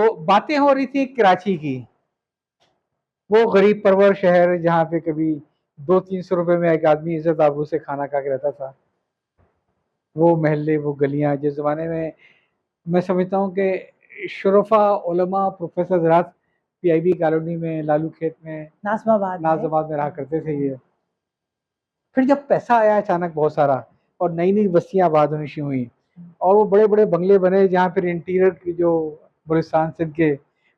तो बातें हो रही थी कराची की, वो गरीब परवर शहर जहाँ पे कभी 200-300 रुपए में एक आदमी इज्जत आबरू से खाना खा के रहता था। वो महल्ले, वो गलियां, जिस जमाने में मैं समझता हूँ कि शुरफा, उलमा, प्रोफेसर हज़रात पीआईबी कॉलोनी में, लालू खेत में, नाजमाबाद में रहा करते थे ये। फिर जब पैसा आया अचानक बहुत सारा और नई नई बस्तियां आबाद होनी शुरू हुई और वो बड़े बड़े बंगले बने जहाँ फिर इंटीरियर की जो बलूचिस्तान सिंध के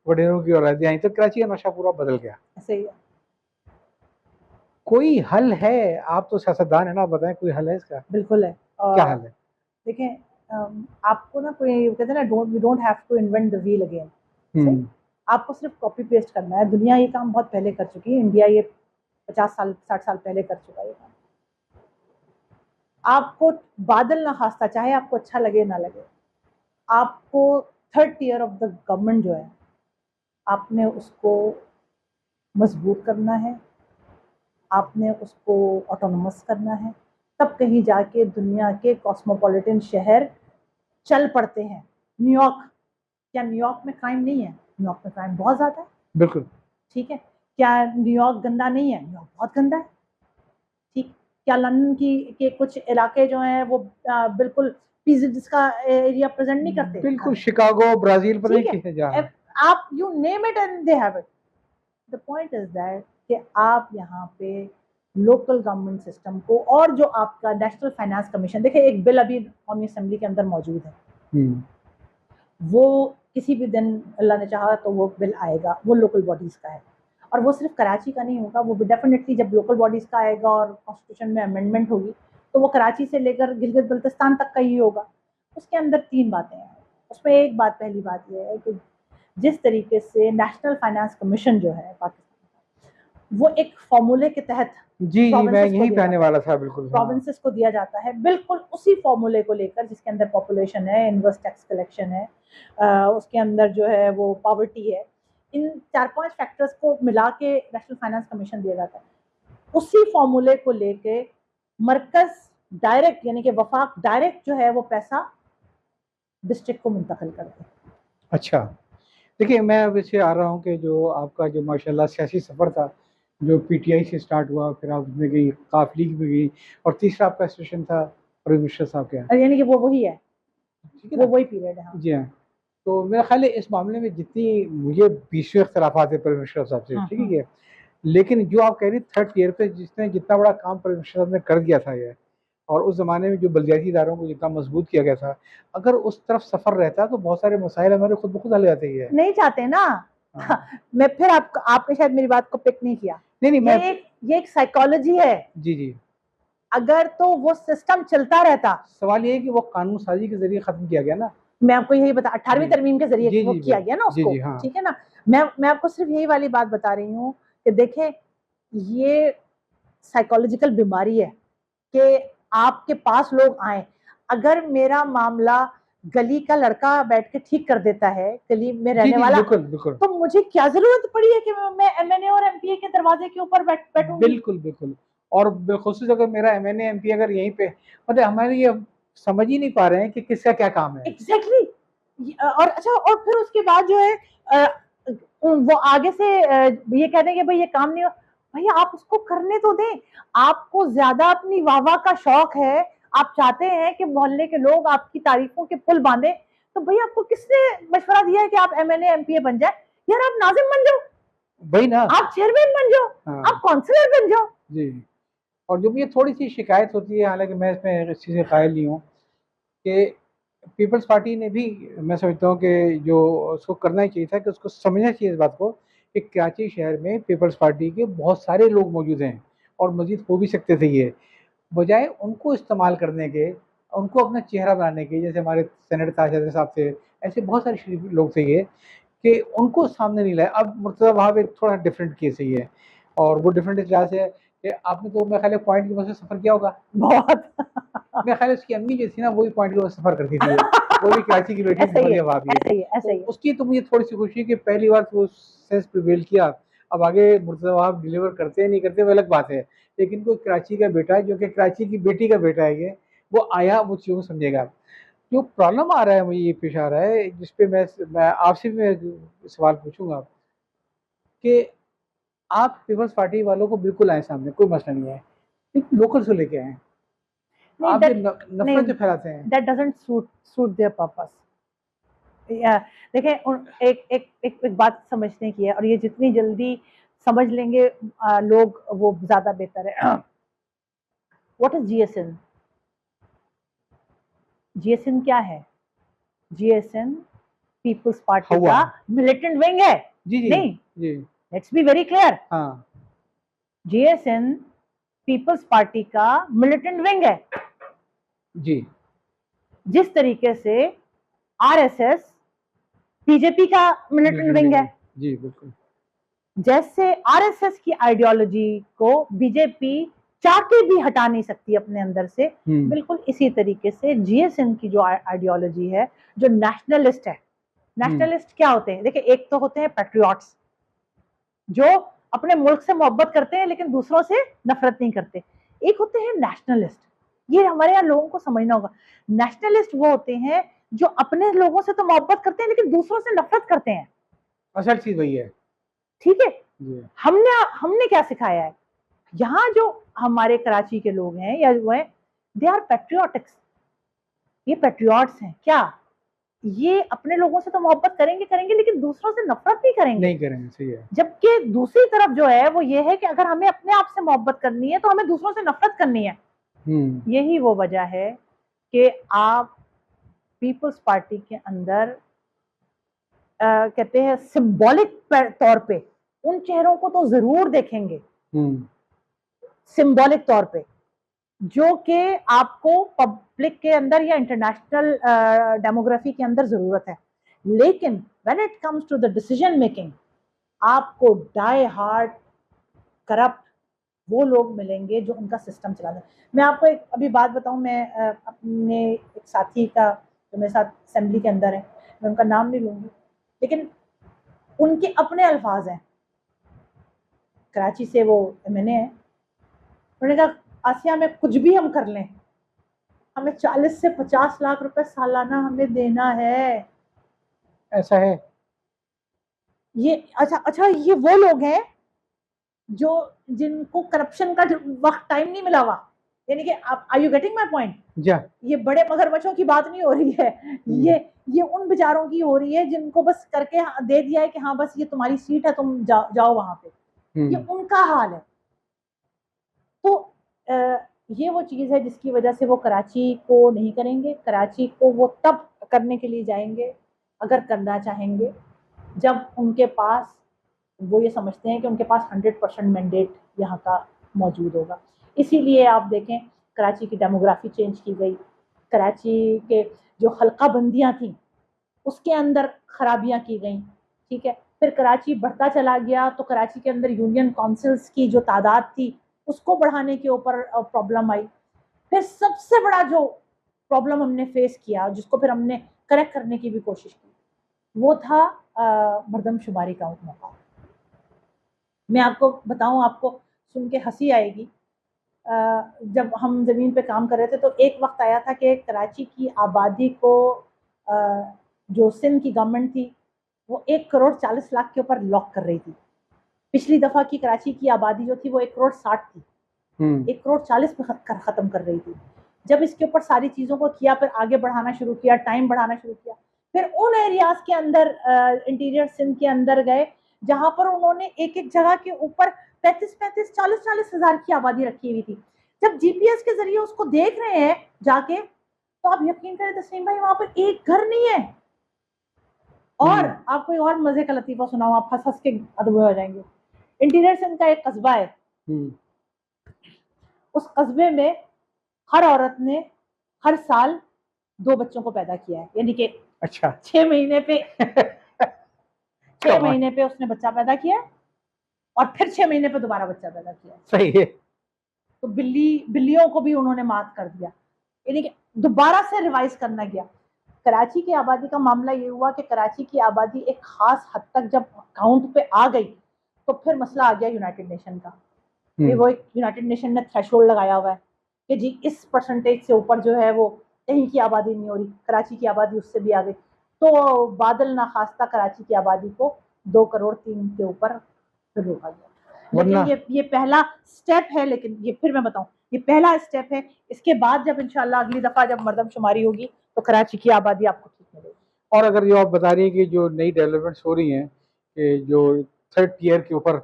वडेरों की औलादें आई, तो कराची का नक्शा पूरा बदल गया। सही है। कोई हल है? आप तो सियासतदान है ना, बताएं कोई हल है इसका? बिल्कुल है। क्या हल है? देखें, आपको ना कोई कहते हैं ना, we don't have to invent the wheel again. सही, आपको सिर्फ कॉपी पेस्ट करना है। दुनिया ये काम बहुत पहले कर चुकी है, इंडिया ये 50 साल 60 साल पहले कर चुका है ये काम। आपको बादल ना खास्ता, चाहे आपको अच्छा लगे ना लगे, आपको third tier of the government जो है, आपने उसको मजबूत करना है, आपने उसको ऑटोनोमस करना है, तब कहीं जाके दुनिया के कॉस्मोपॉलिटन शहर चल पड़ते हैं। न्यूयॉर्क, क्या न्यूयॉर्क में क्राइम नहीं है? न्यूयॉर्क में क्राइम बहुत ज्यादा है। बिल्कुल ठीक है। क्या न्यूयॉर्क गंदा नहीं है? न्यूयॉर्क बहुत गंदा है। ठीक। क्या लंदन के कुछ इलाके जो हैं वो बिल्कुल जिसका एरिया प्रेजेंट नहीं करते? बिल्कुल, शिकागो, ब्राजील पर ठीक नहीं है। जहाँ आप you name it and they have it. The point is that कि आप यहाँ पे लोकल गवर्नमेंट सिस्टम को, और जो आपका नेशनल फाइनेंस कमीशन, देखिए एक बिल अभी कौमी असेंबली के अंदर मौजूद है, वो किसी भी दिन अल्लाह ने चाहा तो वो बिल आएगा, वो लोकल बॉडीज का है। और वो सिर्फ कराची का नहीं होगा, वो भी डेफिनेटली जब लोकल बॉडीज का आएगा और कॉन्स्टिट्यूशन में अमेंडमेंट होगी तो वो कराची से लेकर गिलगित बल्तिस्तान तक का ही होगा। उसके अंदर 3 बातें हैं। उसमें एक बात, पहली बात ये है कि जिस तरीके से नेशनल फाइनेंस कमीशन जो है पाकिस्तान, वो एक फॉर्मूले के तहत जी मैं यहीं पे आने वाला था। बिल्कुल प्रोविंसेस को दिया जाता है, बिल्कुल उसी फॉर्मूले को लेकर, जिसके अंदर पॉपुलेशन है, इनवर्स टैक्स कलेक्शन है, उसके अंदर जो है वो पॉवर्टी है, इन 4-5 फैक्टर्स को मिला के नेशनल फाइनेंस कमीशन दिया जाता है। उसी फॉर्मूले को लेके मरकज डायरेक्ट, यानी कि वफाक डायरेक्ट जो है वो पैसा डिस्ट्रिक्ट को मुंतकिल करते हैं। अच्छा, देखिए मैं अब इससे आ रहा हूँ कि जो आपका जो माशाल्लाह सियासी सफ़र था, जो पीटीआई से स्टार्ट हुआ, फिर आप उसमें गई, काफ लीग में गई, और तीसरा आपका स्टेशन था परवेज़ मुशर्रफ साहब के यहाँ, यानी कि वो वही है, ठीक है वो ना? वही पीरियड है। जी हाँ। तो मेरा ख्याल है इस मामले में जितनी मुझे 20वें इख्तलाफात है परवेज़ मुशर्रफ साहब से, ठीक है, लेकिन जो आप कह रही थर्ड ईयर पे जिसने जितना बड़ा काम परवेज़ मुशर्रफ साहब ने कर दिया था ये, और उस ज़माने में जो बल्दियाती इदारों को जितना मजबूत किया गया था, अगर उस तरफ सफ़र रहता तो बहुत सारे मसाइल हमारे खुद ब खुद हल जाते ही है। नहीं चाहते ना। मैं फिर आपने शायद मेरी बात को पिक नहीं किया। नहीं मैं ये एक साइकोलॉजी है। जी जी। अगर तो वो सिस्टम चलता रहता, सवाल ये है कि वो कानून साजी के जरिए खत्म किया गया ना। मैं आपको यही बता, 18वीं तरमीम के जरिए वो किया गया ना उसको। हाँ। ठीक है ना। मैं आपको सिर्फ यही वाली बात बता रही हूँ कि देखें, ये साइकोलॉजिकल बीमारी है कि आपके पास लोग आए। अगर मेरा मामला गली का लड़का बैठ के ठीक कर देता है, गली में रहने वाला, बिल्कुल बिल्कुल, तो मुझे क्या जरूरत पड़ी है कि मैं एमएनए और एमपीए के दरवाजे के ऊपर बैठूंगी? बिल्कुल बिल्कुल। और बिलखुसूस अगर मेरा एमएनए एमपीए अगर यहीं पे, मतलब हमारे ये समझ ही नहीं पा रहे हैं कि किसका क्या काम है। एग्जैक्टली। और अच्छा, और फिर उसके बाद जो है वो आगे से ये कह देंगे भाई ये काम नहीं हो। भैया आप उसको करने तो दें। आपको ज्यादा अपनी वाहवाह का शौक है, आप चाहते हैं कि मोहल्ले के लोग आपकी तारीफों के पुल बांधे, तो भैया आपको किसने मशवरा दिया है कि आप एमएनए एमपीए बन जाए? यार आप नाजिम बन जाओ, वही ना, आप चेयरमैन बन जाओ, आप काउंसलर बन जाओ। जी। और जो मुझे थोड़ी सी शिकायत होती है, हालांकि मैं इसमें इस चीज़ से कायल नहीं हूँ, कि पीपल्स पार्टी ने भी, मैं समझता हूँ कि जो उसको करना ही चाहिए था कि उसको समझना चाहिए इस बात को कि कराची शहर में पीपल्स पार्टी के बहुत सारे लोग मौजूद हैं और मजीद हो भी सकते थे ये, बजाय उनको इस्तेमाल करने के, उनको अपना चेहरा बनाने के, जैसे हमारे सेनेटर ताजर साहब थे, ऐसे बहुत सारे शरीफ लोग थे ये, कि उनको सामने नहीं लाए। अब मुर्तज़ा वहाँ पे थोड़ा डिफरेंट केस ही है, और वो डिफरेंट इस लिहाज से है कि आपने तो मेरे ख्याल पॉइंट की वजह से सफ़र किया होगा बहुत। मेरे ख्याल उसकी अम्मी जो थी ना, वही पॉइंट की वजह से सफ़र करती थी, वो भी कराची की बेटी थी, मरियम भाभी। तो उसकी तो मुझे थोड़ी सी खुशी कि पहली बार तो सेंस प्रिवेल किया। अब आगे मुर्तज़ा वहाँ डिलीवर करते हैं नहीं करते वो अलग बात है, लेकिन कोई कराची का बेटा है जो कि कराची की बेटी का बेटा है, ये वो आया, वो चीज़ों को समझेगा। जो प्रॉब्लम आ रहा है मुझे ये पेश आ रहा है, जिसपे मैं आपसे भी मैं सवाल पूछूंगा कि आप पीपल्स पार्टी वालों को बिल्कुल आए सामने, कोई मसला नहीं है, लेकिन लोकल से लेके आए। नहीं, आप जो नहीं, नफरत जो फैलाते हैं, that doesn't suit there purpose. देखें, एक एक एक एक बात समझने की है, और ये जितनी जल्दी समझ लेंगे लोग, वो ज्यादा बेहतर है। What is GSN? जीएसएन क्या है? जीएसएन पीपल्स पार्टी हवा। का मिलिटेंट विंग है। जी जी नहीं, जी। Let's be very clear. हाँ जीएसएन पीपल्स पार्टी का मिलिटेंट विंग है। जी जिस तरीके से आरएसएस बीजेपी का मिलिटेंट विंग है, जी बिल्कुल। जैसे आरएसएस की आइडियोलॉजी को बीजेपी चाह के भी हटा नहीं सकती अपने अंदर से, बिल्कुल इसी तरीके से जीएसएन की जो आइडियोलॉजी है, जो नेशनलिस्ट है। नेशनलिस्ट क्या होते हैं? देखिए, एक तो होते हैं पैट्रियट्स, जो अपने मुल्क से मोहब्बत करते हैं लेकिन दूसरों से नफरत नहीं करते। एक होते हैं नेशनलिस्ट, ये हमारे यहाँ लोगों को समझना होगा। नेशनलिस्ट वो होते हैं जो अपने लोगों से तो मोहब्बत करते हैं लेकिन दूसरों से नफरत करते हैं। असल चीज वही है। ठीक है, जी। हमने क्या सिखाया है? यहाँ जो हमारे कराची के लोग हैं या वो है, दे आर पैट्रियोटिक्स। ये पैट्रियट्स हैं क्या? ये अपने लोगों से तो मोहब्बत करेंगे करेंगे लेकिन दूसरों से नफरत नहीं करेंगे। नहीं करेंगे, सही है। जबकि दूसरी तरफ जो है वो ये है कि अगर हमें अपने आप से मोहब्बत करनी है तो हमें दूसरों से नफरत करनी है। यही वो वजह है कि आप पीपल्स पार्टी के अंदर कहते हैं सिंबॉलिक तौर पे उन चेहरों को तो जरूर देखेंगे, सिंबॉलिक तौर पे, जो कि आपको पब्लिक के अंदर या इंटरनेशनल डेमोग्राफी के अंदर जरूरत है। लेकिन when it comes to the decision making, आपको डाई हार्ड करप्ट वो लोग मिलेंगे जो उनका सिस्टम चलाते हैं। मैं आपको एक अभी बात बताऊं, मैं अपने एक साथी का, जो मेरे साथ असेंबली के अंदर है, मैं उनका नाम नहीं लूंगी, लेकिन उनके अपने अल्फाज हैं। कराची से वो एमएनए है। उन्होंने कहा, आसिया में कुछ भी हम कर लें, हमें 40 से 50 लाख रुपए सालाना हमें देना है। ऐसा है? ये अच्छा, ये वो लोग हैं जो जिनको करप्शन का वक्त टाइम नहीं मिला हुआ। यानी कि आप, are you getting my point? ये बड़े मगरमच्छों की बात नहीं हो रही है, ये उन बेचारों की हो रही है जिनको बस करके दे दिया है कि हाँ बस ये तुम्हारी सीट है, तुम जाओ वहां पे। ये उनका हाल है। तो ये वो चीज़ है जिसकी वजह से वो कराची को नहीं करेंगे। कराची को वो तब करने के लिए जाएंगे अगर करना चाहेंगे जब उनके पास, वो ये समझते हैं कि उनके पास 100% मैंडेट यहाँ का मौजूद होगा। इसीलिए आप देखें, कराची की डेमोग्राफी चेंज की गई, कराची के जो हल्का बंदियाँ थी उसके अंदर खराबियाँ की गई। ठीक है, फिर कराची बढ़ता चला गया तो कराची के अंदर यूनियन काउंसिल्स की जो तादाद थी उसको बढ़ाने के ऊपर प्रॉब्लम आई। फिर सबसे बड़ा जो प्रॉब्लम हमने फेस किया, जिसको फिर हमने करेक्ट करने की भी कोशिश की, वो था मरदमशुमारी का मौका। मैं आपको बताऊं, आपको सुन के हंसी आएगी। जब हम ज़मीन पे काम कर रहे थे तो एक वक्त आया था कि कराची की आबादी को जो सिंध की गवर्नमेंट थी वो 1,40,00,000 के ऊपर लॉक कर रही थी। पिछली दफ़ा की कराची की आबादी जो थी वो 1,60,00,000 थी, 1,40,00,000 पे ख़त्म कर रही थी। जब इसके ऊपर सारी चीज़ों को किया, फिर आगे बढ़ाना शुरू किया, टाइम बढ़ाना शुरू किया, फिर उन एरियाज़ के अंदर इंटीरियर सिंध के अंदर गए जहाँ पर उन्होंने एक एक जगह के ऊपर 35-35, 40-40 हज़ार की आबादी रखी हुई थी। जब जीपीएस के जरिए उसको देख रहे हैं जाके, तो आप यकीन करें तस्लीम भाई, वहां पर एक घर नहीं है। और आपको एक और मजे का लतीफा सुनाऊं, आप हंस हंस के अधूरे हो जाएंगे। इंटीरियर सिंध का एक कस्बा है, उस कस्बे में हर औरत ने हर साल 2 बच्चों को पैदा किया है। यानी कि अच्छा, 6 महीने पे 6 महीने पे उसने बच्चा पैदा किया और फिर 6 महीने पे दोबारा बच्चा पैदा किया। सही है। तो बिल्लियों को भी उन्होंने मात कर दिया, यानी कि दोबारा से रिवाइज करना गया। कराची की आबादी का मामला ये हुआ कि कराची की आबादी एक खास हद तक जब काउंट पे आ गई तो फिर मसला आ गया यूनाइटेड नेशन का। वो एक यूनाइटेड नेशन ने थ्रेशोल्ड लगाया हुआ है कि जी इस परसेंटेज से ऊपर जो है वो कहीं की आबादी नहीं हो रही, कराची की आबादी उससे भी आ गई, तो बादल ना खास्ता कराची की आबादी को 2 करोड़ 3 के ऊपर फिर रोका गया। लेकिन ये पहला स्टेप है, लेकिन ये फिर मैं बताऊं, ये पहला स्टेप है। इसके बाद जब इंशाल्लाह अगली दफा जब मरदमशुमारी होगी तो कराची की आबादी आपको ठीक मिलेगी। और अगर जो आप बता रही हैं कि जो नई डेवलपमेंट्स हो रही हैं कि जो 3rd टियर के ऊपर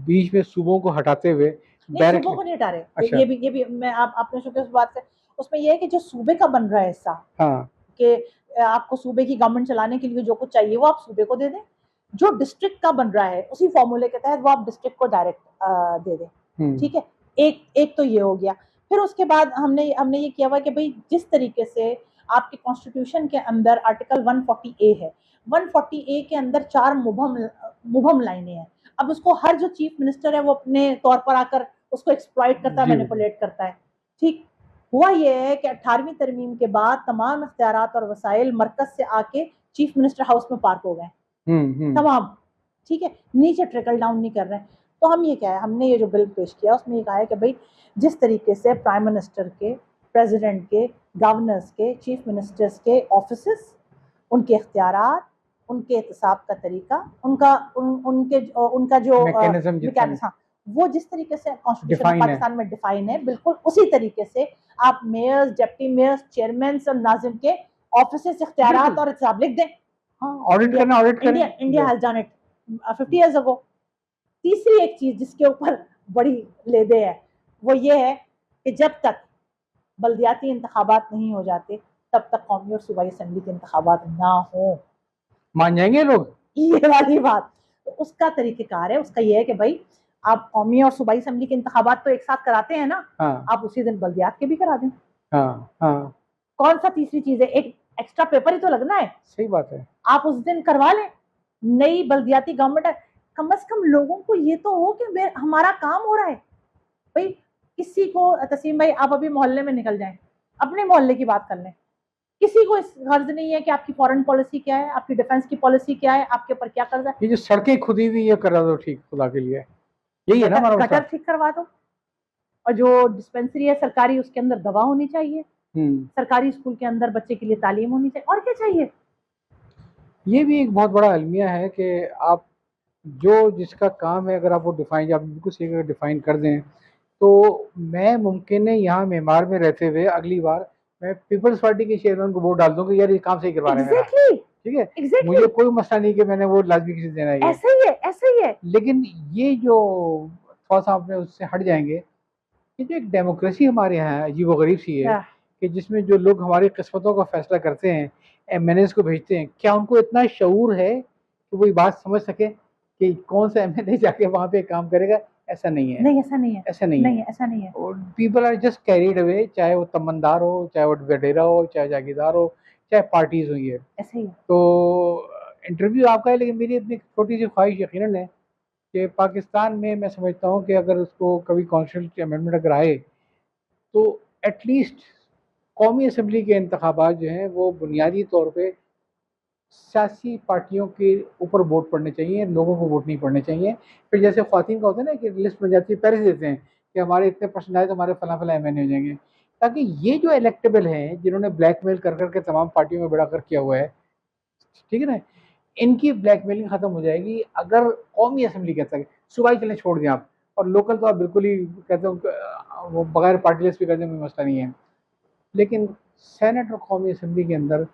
बीच में सूबों को हटाते हुए नहीं, सूबों को नहीं हटा रहे। अच्छा। ये भी मैं आपने शुक्र उस बात से, उसमें ये है कि जो सूबे का बन रहा है हिस्सा, हाँ, कि आपको सूबे की गवर्नमेंट चलाने के लिए जो कुछ चाहिए वो आप सूबे को दे दें, जो डिस्ट्रिक्ट का बन रहा है उसी फॉर्मूले के तहत वो आप डिस्ट्रिक्ट को डायरेक्ट दे दें। ठीक है, एक तो ये हो गया। फिर उसके बाद हमने हमने ये किया हुआ कि भाई जिस तरीके से आपके कॉन्स्टिट्यूशन के अंदर आर्टिकल 140A है, 140A के अंदर 4 मुबहम लाइनें हैं। अब उसको हर जो चीफ मिनिस्टर है वो अपने तौर पर आकर उसको एक्सप्लॉइट करता है, मैनिपुलेट करता है। ठीक, हुआ यह है कि 18वीं तरमीम के बाद तमाम इख्तियारात और वसाइल मरकज से आके चीफ मिनिस्टर हाउस में पार्क हो गए तमाम। ठीक है, नीचे ट्रिकल डाउन नहीं कर रहे हैं। तो हम ये क्या है, हमने ये जो बिल पेश किया उसमें ये कहा है कि भाई जिस तरीके से प्राइम मिनिस्टर के, प्रेसिडेंट के, गवर्नर्स के, चीफ मिनिस्टर्स के ऑफिसेस, उनके इख्तियारात, उनके एहतसाब का तरीका, उनका जो मैकेनिज्म, वो जिस तरीके से कॉन्स्टिट्यूशन पाकिस्तान में डिफाइन है, बिल्कुल उसी तरीके से आप मेयर्स, डिप्टी मेयर्स, चेयरमैन और नाजिम के ऑफिसेस, इख्तियारात और हिसाब लिख दें। ऑडिट करना, India has done it 50 years ago. तीसरी एक चीज जिसके ऊपर बड़ी लेदे है वो ये है कि जब तक बल्दियाती इंतखाबात नहीं हो जाते तब तक कौमी और सूबाई असेंबली के इंतखाबात ना हो। मान जाएंगे लोग ये वाली बात। तो उसका तरीकेकार है, उसका ये है कि भाई आप कौमी और सूबाई असेंबली के इंतखाबात तो एक साथ कराते हैं ना, आप उसी दिन बल्दियात के भी करा दें। कौन सा तीसरी चीज है, एक एक्स्ट्रा पेपर ही तो लगना है। सही बात है, आप उस दिन करवा लें। नई बल्दियाती गवर्नमेंट है, कम से कम लोगों को ये तो हो कि हमारा काम हो रहा है। भाई किसी को, तसीम भाई आप अभी मोहल्ले में निकल जाएं, अपने मोहल्ले की बात कर लें, किसी को इस गर्ज नहीं है कि आपकी फॉरेन पॉलिसी क्या है, आपकी डिफेंस की पॉलिसी क्या है, आपके ऊपर क्या कर्जा है। ये जो सड़कें खुदी हुई ये करा दो ठीक, खुदा के लिए यही है ना हमारा गटर ठीक करवा दो, और जो डिस्पेंसरी है सरकारी उसके अंदर दवा होनी चाहिए, सरकारी स्कूल के अंदर बच्चे के लिए तालीम होनी चाहिए, और क्या चाहिए। ये भी एक बहुत बड़ा अलमिया है कि आप जो जिसका काम है अगर आप वो डिफाइन, आप बिल्कुल सही अगर डिफाइन कर दें तो मैं मुमकिन है यहाँ मेमार में रहते हुए अगली बार मैं पीपल्स पार्टी के चेयरमैन को वोट डाल दूं कि यार ये काम सही करवा रहे हैं मेरा। ठीक है, मुझे कोई मसला नहीं कि मैंने वो लाजमी किसी देना है, ऐसा ही है, ऐसा ही है। लेकिन ये जो थोड़ा सा आपने उससे हट जाएंगे, ये जो एक डेमोक्रेसी हमारे यहाँ अजीब व गरीब सी है कि जिसमें जो लोग हमारी किस्मतों का फैसला करते हैं, एमएनएस को भेजते हैं, क्या उनको इतना शऊर है कि वो ये बात समझ सके कि कौन सा एमएनए जाके वहाँ पे काम करेगा। ऐसा नहीं है, नहीं ऐसा नहीं है, ऐसा नहीं है, ऐसा नहीं है। People are just carried away, चाहे वो तमन्दार हो, चाहे वो वडेरा हो, चाहे जागीरदार हो, चाहे पार्टीज हुई है, ऐसे ही। तो इंटरव्यू आपका है, लेकिन मेरी अपनी छोटी सी ख्वाहिश यकीनन है कि पाकिस्तान में मैं समझता हूँ कि अगर उसको कभी कॉन्स्टिट्यूशन अमेंडमेंट अगर आए तो एटलीस्ट कौमी असम्बली के इंतखाबात जो हैं वो बुनियादी तौर पे सियासी पार्टियों के ऊपर वोट पड़ने चाहिए, लोगों को वोट नहीं पड़ने चाहिए। फिर जैसे ख्वातीन का होता है ना कि लिस्ट बन जाती है, पहले से देते हैं कि हमारे इतने परसेंट आए तो हमारे फला फला एमएनए हो जाएंगे, ताकि ये जो इलेक्टेबल हैं जिन्होंने ब्लैकमेल कर करके तमाम पार्टियों में बड़ा कर किया हुआ है, ठीक है ना, इनकी ब्लैकमेलिंग खत्म हो जाएगी अगर कौमी असेंबली कहता है सूबाई चलें छोड़ दें आप, और लोकल तो आप बिल्कुल ही कहते हो वो बगैर पार्टी लिस्ट भी कर दें, कोई मसला नहीं है। लेकिन सेनेट और कौमी असेंबली के अंदर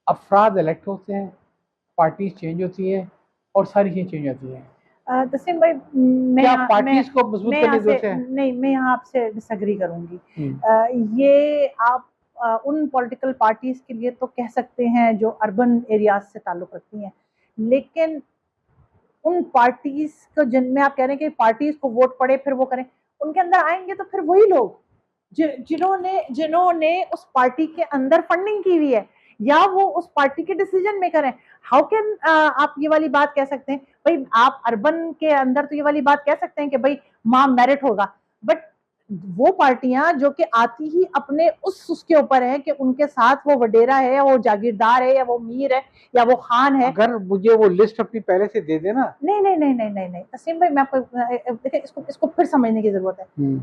अफराद इलेक्ट होते हैं, पार्टीज चेंज होती हैं और सारी चीज़ें चेंज होती हैं। तस्लीम भाई मैं पार्टीज को मजबूत करने की जरूरत है? नहीं, मैं यहाँ आपसे डिसएग्री करूंगी। ये आप उन पॉलिटिकल पार्टीज के लिए तो कह सकते हैं जो अर्बन एरियाज से ताल्लुक रखती हैं, लेकिन उन पार्टीज को जिनमें आप कह रहे हैं कि पार्टीज को वोट पड़े फिर वो करें, उनके अंदर आएंगे तो फिर वही लोग जिन्होंने उस पार्टी के अंदर फंडिंग की हुई है या वो उस पार्टी के डिसीजन मेकर हैं। हाउ कैन आप ये वाली बात कह सकते हैं भाई, आप अर्बन के अंदर तो ये वाली बात कह सकते हैं कि भाई मां मेरिट होगा, बट वो पार्टियां जो कि आती ही अपने उसके ऊपर है कि उनके साथ वो वडेरा है या वो जागीरदार है या वो मीर है या वो खान है। अगर मुझे वो लिस्ट अपनी पहले से दे देना। नहीं तस्लीम भाई, मैं आपको देखिए इसको फिर समझने की जरूरत है।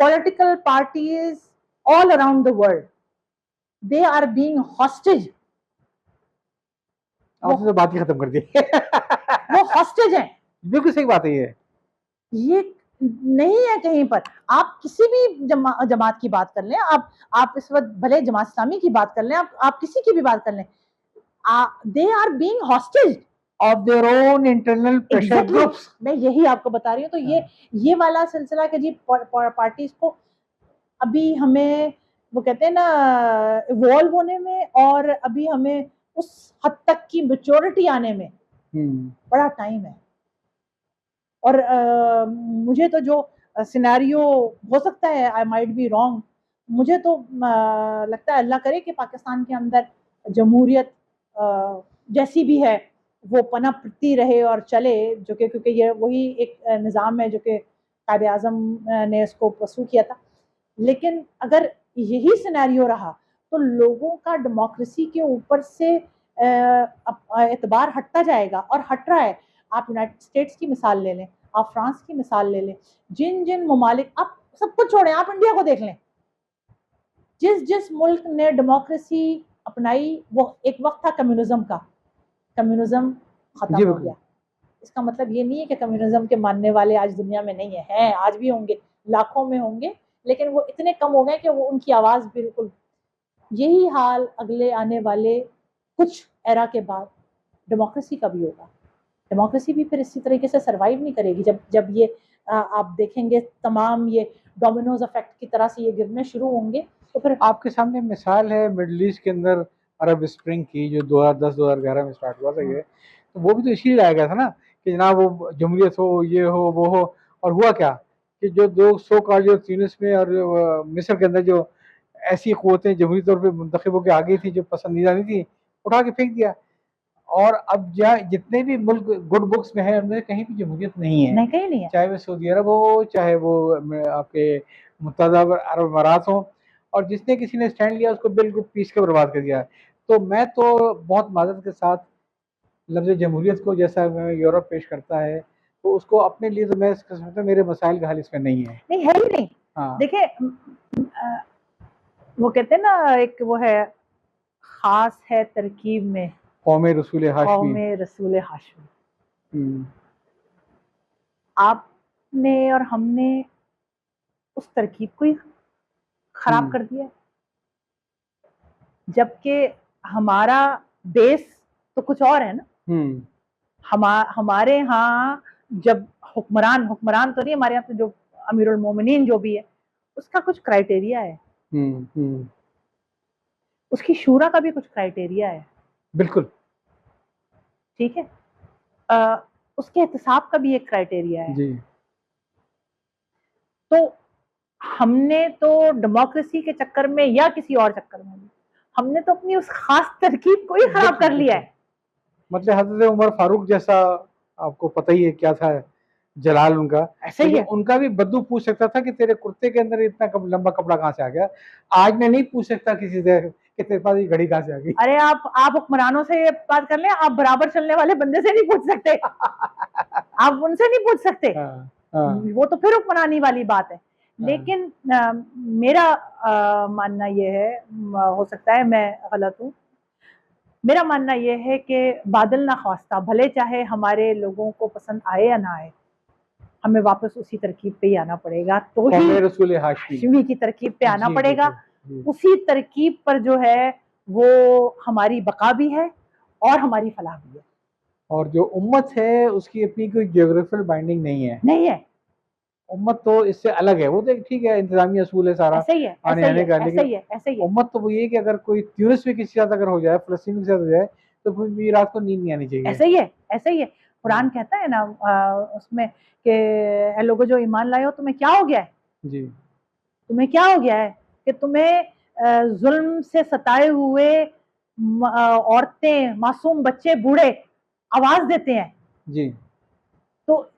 Political parties all around the world. They are being hostage. आपने तो बात ही खत्म कर दी। वो hostage हैं। बिल्कुल सही बात है ये नहीं है कहीं पर। आप किसी भी जमात की बात कर लें, आप इस वक्त भले जमात इस्लामी की बात कर लें, आप किसी की भी बात कर लें, they are being hostage of their own internal pressure groups. मैं यही आपको बता रही हूँ। तो ये वाला सिलसिला कि जी पार्टीज को अभी हमें वो कहते हैं ना इवॉल्व होने में और अभी हमें उस हद तक की मैच्योरिटी आने में बड़ा टाइम है। और मुझे तो जो सिनेरियो हो सकता है, आई माइट बी रॉन्ग, मुझे तो लगता है अल्लाह करे कि पाकिस्तान के अंदर जमहूरियत जैसी भी है वो पनपती रहे और चले, जो कि क्योंकि ये वही एक निज़ाम है जो कि कायद आज़म ने इसको पसू किया था। लेकिन अगर यही सिनेरियो रहा तो लोगों का डेमोक्रेसी के ऊपर से एतबार हटता जाएगा और हट रहा है। आप यूनाइटेड स्टेट्स की मिसाल ले लें, आप फ्रांस की मिसाल ले लें, जिन जिन ममालिक, आप सब कुछ छोड़ें, आप इंडिया को देख लें, जिस जिस मुल्क ने डेमोक्रेसी अपनाई वो एक वक्त था कम्युनिज्म का, कम्युनिज्म खत्म हो गया। इसका मतलब ये नहीं है कि कम्युनिज्म के मानने वाले आज दुनिया में नहीं है, आज भी होंगे, लाखों में होंगे, लेकिन वो इतने कम हो गए कि वो उनकी आवाज़ बिल्कुल। यही हाल अगले आने वाले कुछ एरा के बाद डेमोक्रेसी का भी होगा। डेमोक्रेसी भी फिर इसी तरीके से सर्वाइव नहीं करेगी। जब ये आप देखेंगे तमाम ये डोमिनोज इफेक्ट की तरह से ये गिरने शुरू होंगे तो फिर आपके सामने मिसाल है मिडल ईस्ट के अंदर अरब स्प्रिंग की, जो 2010-2011 में स्टार्ट हुआ था ये, तो वो भी तो इसीलिए लाया गया था ना कि जनाब वो जमहूरियत हो, ये हो, वो हो। और हुआ क्या कि जो दो सौ का जो ट्यूनिस में और मिस्र के अंदर जो ऐसी क़ुव्वतें जमहूरी तौर पे मुंतखब होकर आ गई थी जो पसंदीदा नहीं थी, उठा के फेंक दिया। और अब जहाँ जितने भी मुल्क गुड बुक्स में है उनमें कहीं भी जमहूरियत नहीं है, कहीं नहीं है। चाहे वो सऊदी अरब हो, चाहे वो आपके मुत्तहदा अरब अमारात हो, और जिसने किसी ने स्टैंड लिया उसको बिल्कुल पीस के बर्बाद कर दिया। तो मैं तो बहुत माजरत के साथ लफ्ज़ जमहूरियत को, जैसा यूरोप पेश करता है, तो उसको अपने लिए तो मैं समझता हूँ मेरे मसाइल का हल इसमें नहीं है। नहीं है ही नहीं। हाँ, देखिए वो कहते हैं ना, एक वो है, खास है तरकीब में कौमे रसूल हाशमी। कौमे रसूल हाशमी। आपने और हमने उस तरकीब को ही खराब कर दिया, जबकि हमारा बेस तो कुछ और है ना। हमारे यहाँ जब हुक्मरान तो नहीं, हमारे यहाँ तो जो अमीरुल मोमिनीन जो भी है उसका कुछ क्राइटेरिया है, उसकी शूरा का भी कुछ क्राइटेरिया है। बिल्कुल ठीक है, उसके एहतसाब का भी एक क्राइटेरिया है जी। तो हमने तो डेमोक्रेसी के चक्कर में या किसी और चक्कर में हमने तो अपनी उस खास तरकीब को ही खराब कर लिया है। मतलब हज़रत उमर फारूक जैसा, आपको पता ही है क्या था जलाल उनका, ऐसे ही है। उनका भी बद्दू पूछ सकता था कि तेरे कुर्ते के अंदर इतना लंबा कपड़ा कहाँ से आ गया। आज मैं नहीं पूछ सकता किसी से कि तेरे पास ये घड़ी कहाँ से आ गई। अरे आप हुक्मरानों से बात कर लें, आप बराबर चलने वाले बंदे से नहीं पूछ सकते। आप उनसे नहीं पूछ सकते। वो तो फिर हुक्मरानी वाली बात है। लेकिन मेरा मानना ये है, हो सकता है मैं गलत हूँ, मेरा मानना यह है कि बादल ना ख्वास्ता, भले चाहे हमारे लोगों को पसंद आए या ना आए, हमें वापस उसी तरकीब पे ही आना पड़ेगा। तो ही रसूल हाशमी की तरकीब पे आना पड़ेगा। उसी तरकीब पर जो है वो हमारी बका भी है और हमारी फलाह भी है। और जो उम्मत है उसकी अपनी कोई ज्योग्राफिकल बाइंडिंग नहीं है। उम्मत तो इससे अलग है, वो तो ठीक है, इंतजामी असूल है सारा, ऐसे ही है, आने आने का। लेकिन उम्मत तो वो ये कि अगर कोई ट्यूनिस में किसी साथ अगर हो जाए, फलस्तीन के साथ हो जाए, तो फिर रात को नींद नहीं आनी चाहिए। ऐसे ही है। कुरान कहता है ना उसमें कि लोगों जो ईमान लाए हो, तुम्हें क्या हो गया है जी, तुम्हें क्या हो गया है कि तुम्हें जुल्म से सताए हुए औरतें, मासूम बच्चे, बूढ़े आवाज देते हैं जी। तो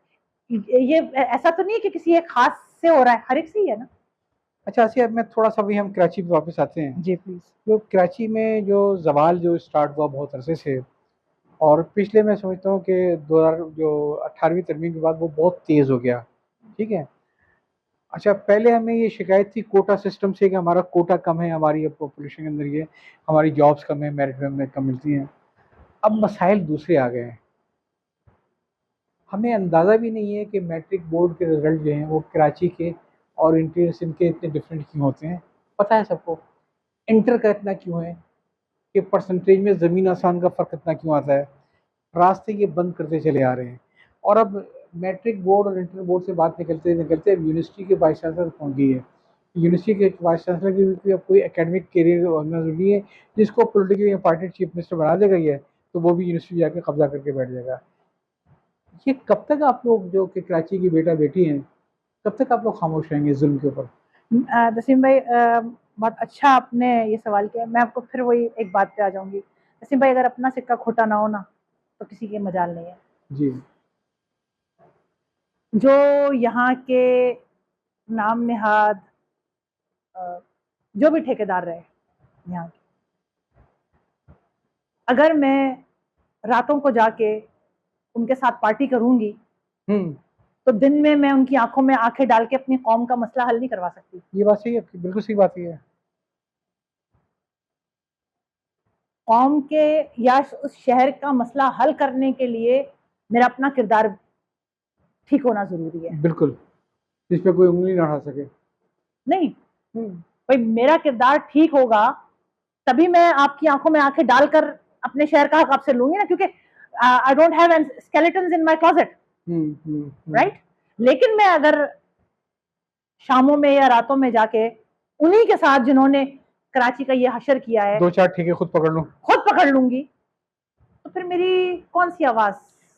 ये ऐसा तो नहीं है कि किसी एक खास से हो रहा है, हर एक से ही है ना। अच्छा, अब मैं थोड़ा सा भी हम कराची पे वापस आते हैं जी प्लीज। तो कराची में जो जवाल जो स्टार्ट हुआ बहुत अरसे से, और पिछले मैं समझता हूँ कि 2018वीं तरमीम के बाद वो बहुत तेज़ हो गया। ठीक है, अच्छा, पहले हमें ये शिकायत थी कोटा सिस्टम से कि हमारा कोटा कम है, हमारी पॉपुलेशन के अंदर ये हमारी जॉब्स कम है, मेरिट में कम मिलती हैं। अब मसाइल दूसरे आ गए हैं। हमें अंदाज़ा भी नहीं है कि मैट्रिक बोर्ड के रिजल्ट जो हैं वो कराची के और इंटीरियर सिंध के इतने डिफरेंट क्यों होते हैं। पता है सबको इंटर का इतना क्यों है, कि परसेंटेज में ज़मीन आसमान का फ़र्क इतना क्यों आता है। रास्ते ये बंद करते चले आ रहे हैं। और अब मैट्रिक बोर्ड और इंटर बोर्ड से बात निकलते निकलते अब यूनिवर्सिटी के वाइस चांसलर पहुँच गई है। यूनिवर्सिटी के वाइस चांसलर की भी अब कोई एकेडमिक करियर होना ज़रूरी है, जिसको पोलिटिकली पार्टी चीफ मिनिस्टर बना देगा ये, तो वो भी यूनिवर्सिटी जाके कब्जा करके बैठ जाएगा। ये कब तक आप लोग जो कि कराची की बेटा बेटी हैं, कब तक आप लोग खामोश रहेंगे इस जुल्म के ऊपर? नसीम भाई, बहुत अच्छा आपने ये सवाल किया। मैं आपको फिर वही एक बात पे आ जाऊंगी। नसीम भाई, अगर अपना सिक्का खोटा ना हो ना, तो किसी की मजाल नहीं है। जी। जो यहाँ के नाम निहाद जो भी ठेकेदार रहे यहाँ के, अगर मैं रातों को जाके उनके साथ पार्टी करूंगी, तो दिन में मैं उनकी आंखों में आंखें डाल के अपनी कौम का मसला हल नहीं करवा सकती। ये बात सही है आपकी, बिल्कुल सही बात है। कौम के या उस शहर का मसला हल करने के लिए मेरा अपना किरदार ठीक होना जरूरी है। बिल्कुल, जिस पे कोई उंगली ना उठा सके। नहीं भाई, मेरा किरदार ठीक होगा तभी मैं आपकी आंखों में आंखें डालकर अपने शहर का हक आपसे लूंगी ना, क्योंकि I don't have skeletons in my closet, right. लेकिन मैं अगर शामों में या रातों में जाके उन्हीं के साथ जिन्होंने कराची का ये हशर किया है, 2-4 ठेके खुद पकड़ लूं, खुद पकड़ लूंगी, तो फिर मेरी कौन सी आवाज?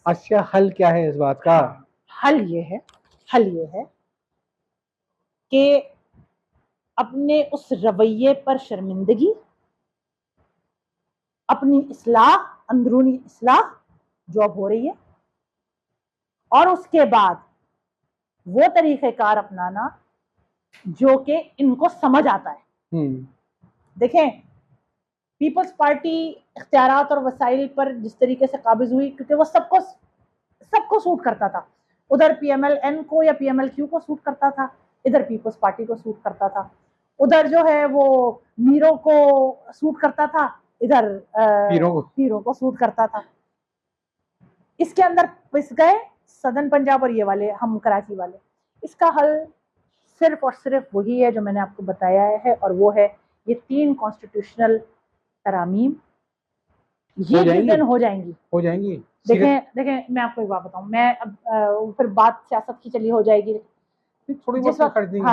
अच्छा, हल क्या है इस बात का? हल ये है कि अपने उस रवैये पर शर्मिंदगी, अपनी इस्लाह, अंदरूनी इस्लाह जो अब हो रही है, और उसके बाद वो तरीक़ेकार अपनाना जो कि इनको समझ आता है। देखें, पीपल्स पार्टी इख्तियारात और वसाइल पर जिस तरीके से काबिज हुई, क्योंकि वो सबको सूट करता था। उधर PMLN को या PMLQ को सूट करता था, इधर पीपल्स पार्टी को सूट करता था। उधर जो है वो मीरों को सूट करता था, इधर पीरों को सूट करता था। इसके अंदर पिस गए सदन पंजाब और ये वाले हम कराची वाले। इसका हल सिर्फ और सिर्फ वही है जो मैंने आपको बताया है, और वो है ये 3 कॉन्स्टिट्यूशनल तरामीम, ये जिस दिन हो जाएंगी। देखें मैं आपको एक बात बताऊं, मैं अब फिर बात सियासत की चली हो जाएगी थोड़ी बहुत कर देंगे।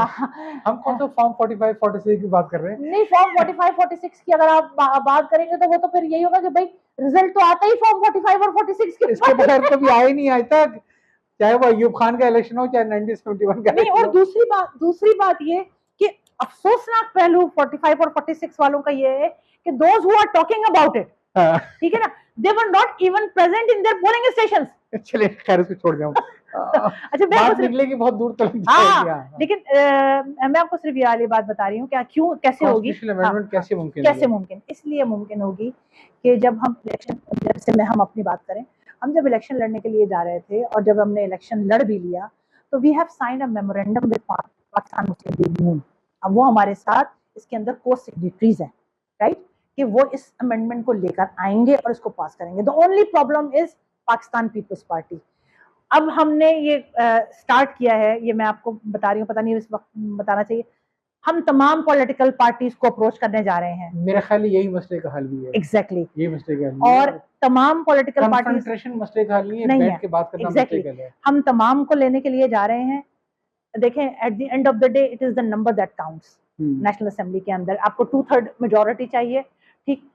हम कौन सा फॉर्म 45 46 की बात कर रहे हैं? नहीं, फॉर्म 45 46 की अगर आप बात करेंगे तो वो तो फिर यही होगा कि भाई रिजल्ट तो आता ही फॉर्म 45 और 46 के, इसके बगैर कभी आया ही नहीं आज तक, चाहे वो अयूब खान का इलेक्शन हो चाहे 1971 का। नहीं, और दूसरी बात ये कि अफसोसनाक पहलू 45 और 46 वालों का ये है कि those who are talking about it, ठीक है ना, they were not even present in their polling stations. चलिए खैर, उसको छोड़ जाऊं। अच्छा, बात निकलेगी बहुत दूर तक। लेकिन मैं आपको सिर्फ ये वाली बात बता रही हूँ, क्या क्यों कैसे होगी अमेंडमेंट, कैसे मुमकिन इसलिए मुमकिन होगी कि जब हम इलेक्शन, जैसे में हम अपनी बात करें, हम जब इलेक्शन लड़ने के लिए जा रहे थे और जब हमने इलेक्शन लड़ भी लिया, तो we have signed a memorandum with Pakistan Muslim League Noon. अब वो हमारे साथ इसके अंदर को सिग्नेटरीज हैं, राइट, कि वो इस अमेंडमेंट को लेकर आएंगे और इसको पास करेंगे। The only problem is Pakistan peoples party. अब हमने ये स्टार्ट किया है, ये मैं आपको बता रही हूँ, पता नहीं इस वक्त बताना चाहिए, हम तमाम पॉलिटिकल पार्टीज को अप्रोच करने जा रहे हैं। मेरा ख्याल यही मसले का हल भी है। एग्जैक्टली, यही मसले का हल है। और तमाम पॉलिटिकल पार्टीज मसले का हल नहीं है, बैठ के बात करना मसले का है। हम तमाम को लेने के लिए जा रहे हैं। देखें, at the end of the day it is the number that counts. National assembly के अंदर आपको 2/3 मेजोरिटी चाहिए, ठीक।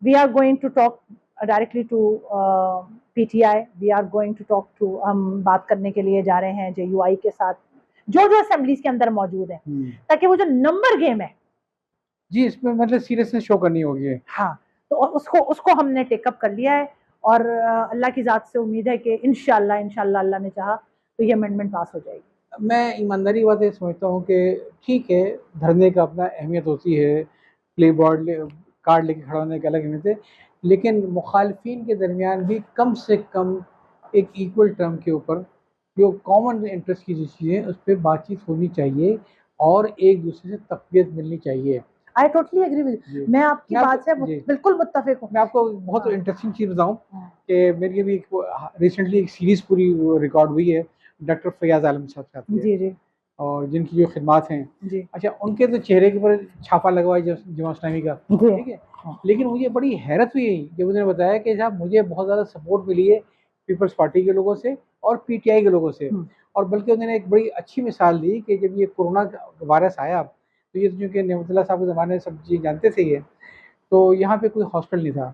We are going to talk directly to PTI, we are going to talk to, हम बात करने के लिए जा रहे हैं JUI के साथ, जो असेंबलीज के अंदर मौजूद है, ताकि वो जो नंबर गेम है जी, इसमें मतलब सीरियसनेस शो करनी होगी। हाँ, तो उसको हमने टेकअप कर लिया है, और अल्लाह की ज़ात से उम्मीद है कि इंशाल्लाह अल्लाह ने चाहा तो ये अमेंडमेंट पास हो जाएगी। मैं ईमानदारी बात ये समझता हूँ कि ठीक है, धरने का अपना अहमियत होती है, प्ले बोर्ड कार्ड लेके खड़ा होने की अलग अहमियत है, लेकिन मुखालफिन के दरमियान भी कम से कम एक इक्वल टर्म के ऊपर जो कॉमन इंटरेस्ट की जो चीज़ें उस पर बातचीत होनी चाहिए और एक दूसरे से तक़वियत मिलनी चाहिए। आई टोटली एग्री विद, मैं आपकी बात से बिल्कुल मुत्तफिक हूँ। मैं आपको बहुत इंटरेस्टिंग चीज़ बताऊँ कि मेरी अभी रिसेंटली एक सीरीज़ पूरी रिकॉर्ड हुई है, डॉक्टर फैयाज़ आलम साहब से आती है। जी जी। और जिनकी जो खिदमात हैं जी। अच्छा, उनके तो चेहरे के ऊपर छापा लगवा है जमात इस्लामी का, ठीक है। लेकिन मुझे बड़ी हैरत हुई जब उन्होंने बताया कि साहब मुझे बहुत ज़्यादा सपोर्ट मिली है पीपल्स पार्टी के लोगों से और पीटीआई के लोगों से, और बल्कि उन्होंने एक बड़ी अच्छी मिसाल दी कि जब ये कोरोना वायरस आया तो ये चूँकि नेमतुल्लाह साहब के ज़माने में सब चीज़ जानते थे ये, तो यहाँ पे कोई हॉस्पिटल नहीं था।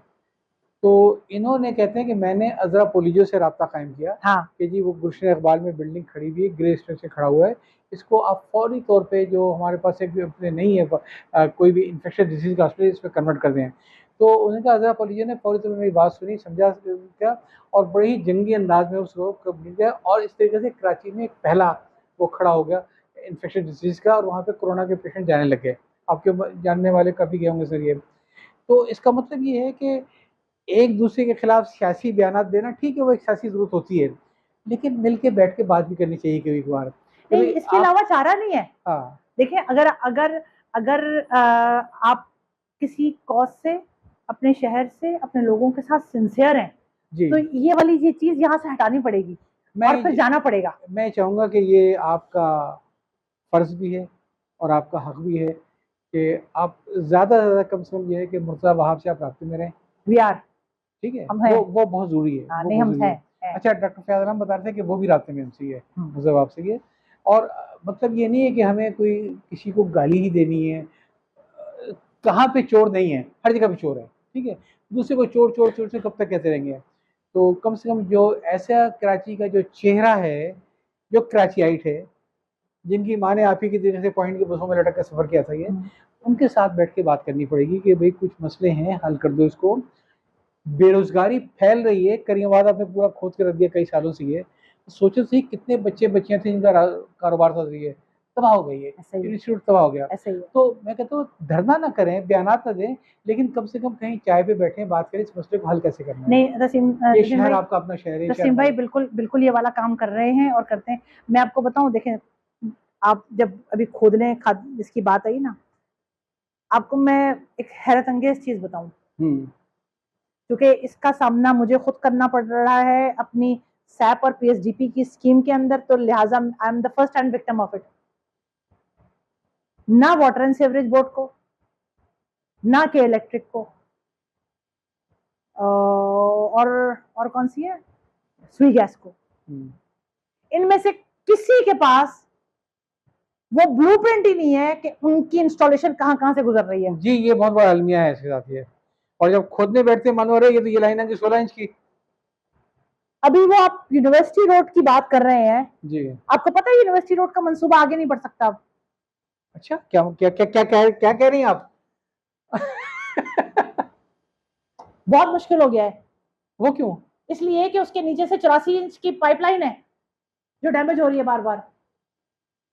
तो इन्होंने कहते हैं कि मैंने अज़रा पोलियो से राब्ता कायम किया हाँ। कि जी वो गुलशन इकबाल में बिल्डिंग खड़ी हुई है, ग्रे स्टोन से खड़ा हुआ है, इसको आप फौरी तौर पे जो हमारे पास एक अपने नहीं है कोई भी इन्फेक्शस डिसीज़ का हॉस्पिटल इस पे कन्वर्ट कर दें। तो उन्होंने कहा अज़रा पोलियो ने फौरी तौर पे मेरी बात सुनी, समझा क्या और बड़े ही जंगी अंदाज में उसको मिल गया और इस तरीके से कराची में एक पहला वो खड़ा हो गया इन्फेक्शस डिसीज़ का और वहाँ पे कोरोना के पेशेंट जाने लग गए। आपके जानने वाले काफ़ी गए होंगे सर ये। तो इसका मतलब ये है कि एक दूसरे के खिलाफ सियासी बयानात देना ठीक है, वो एक सियासी ज़रूरत होती है, लेकिन मिल के बैठ के बात भी करनी चाहिए कभी-कभार। नहीं, इसके अलावा चारा नहीं है। हाँ। देखिए अगर अगर अगर आप किसी कॉज़ से, अपने शहर से, अपने लोगों के साथ सिंसियर हैं, तो ये वाली ये चीज़ यहाँ से हटानी पड़ेगी और फिर जाना पड़ेगा। मैं चाहूँगा कि ये आपका फ़र्ज़ भी है और आपका हक़ भी है कि आप ज़्यादा से ज़्यादा कम से कम ये है कि मुर्तज़ा वहाब से आप राब्ते में रहें। वी आर, ठीक है, हम हैं। वो बहुत ज़रूरी है। हाँ, वो नहीं बहुत हम ज़रूरी हैं। है। अच्छा, डॉक्टर फैयाज़ आलम बता रहे थे कि वो भी राब्ते में हमसे ही है, मुर्तज़ा वहाब से ही है और मतलब ये नहीं है कि हमें कोई किसी को गाली ही देनी है। कहाँ पे चोर नहीं है, हर जगह पे चोर है, ठीक है। दूसरे को चोर चोर चोर से कब तक कहते रहेंगे। तो कम से कम जो ऐसा कराची का जो चेहरा है, जो कराचीआइट है, जिनकी माँ ने आप ही की तरीके से पॉइंट की बसों में लटक कर सफ़र किया था ये, उनके साथ बैठ के बात करनी पड़ेगी कि भाई कुछ मसले हैं, हल कर दो इसको। बेरोज़गारी फैल रही है, करीमाबाद आपने पूरा खोद के रख दिया कई सालों से ये। सोचो सही कितने बच्चे-बच्चियाँ थे जिनका कारोबार था ये, तबाह हो गई है, इंस्टीट्यूट तबाह हो गया। तो मैं कहता हूँ धरना ना करें, बयानात ना दें, लेकिन कम से कम कहीं चाय पे बैठें, बात करें इस मसले को हल कैसे करना है। नहीं रसीम ये शहर आपका अपना शहर है। रसीम भाई बिल्कुल ये वाला काम कर रहे हैं और करते हैं। मैं आपको बताऊँ देखें, आप जब अभी खोदने इसकी बात आई ना, आपको मैं एक हैरत अंगेज़ चीज़ बताऊँ। क्योंकि इसका सामना मुझे खुद करना पड़ रहा है अपनी सैप और पीएसडीपी की स्कीम के अंदर, तो लिहाजा I am the first hand victim of it. ना वाटर एंड सीवरेज बोर्ड को, ना के इलेक्ट्रिक को, और कौन सी है, सुई गैस को, इनमें से किसी के पास वो ब्लूप्रिंट ही नहीं है कि उनकी इंस्टॉलेशन कहां से गुजर रही है। जी, ये बहुत बड़ा अलमिया है इसके साथ ये। और जब खोदने बैठते मानो अरे ये तो ये लाइन है 16 इंच की। अभी वो आप यूनिवर्सिटी रोड की बात कर रहे हैं जी, आपको पता है यूनिवर्सिटी रोड का मंसूबा आगे नहीं बढ़ सकता अब। अच्छा, क्या कह रही हैं आप? बहुत मुश्किल हो गया है। वो क्यों? इसलिए कि उसके नीचे से 84 इंच की पाइपलाइन है जो डैमेज हो रही है बार बार।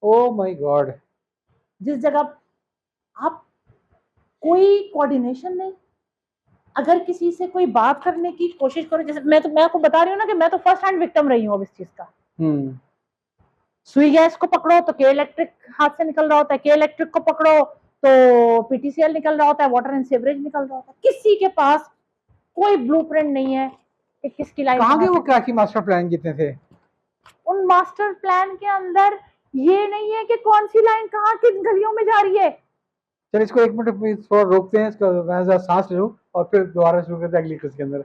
Oh my God. जिस जगह आप कोई कोऑर्डिनेशन नहीं, अगर किसी से कोई बात करने की कोशिश करो, जैसे मैं आपको बता रही हूँ ना कि मैं तो फर्स्ट हैंड विक्टिम रही हूँ अब इस चीज का। सुई गैस को पकड़ो तो के इलेक्ट्रिक हाथ से निकल रहा होता है, के इलेक्ट्रिक को पकड़ो तो पीटीसीएल निकल रहा होता है, वाटर एंड सीवरेज निकल रहा होता है। किसी के पास कोई ब्लूप्रिंट नहीं है कि किसकी लाइन कहाँ गए वो कराची मास्टर प्लान जितने थे। उन मास्टर प्लान के अंदर ये नहीं है कि कौन सी लाइन कहाँ किन गलियों में जा रही है। चल इसको 1 मिनट थोड़ा रोकते हैं, इसका मैं सांस ले लूं और फिर दोबारा शुरू करते हैं अगली किस्त के अंदर।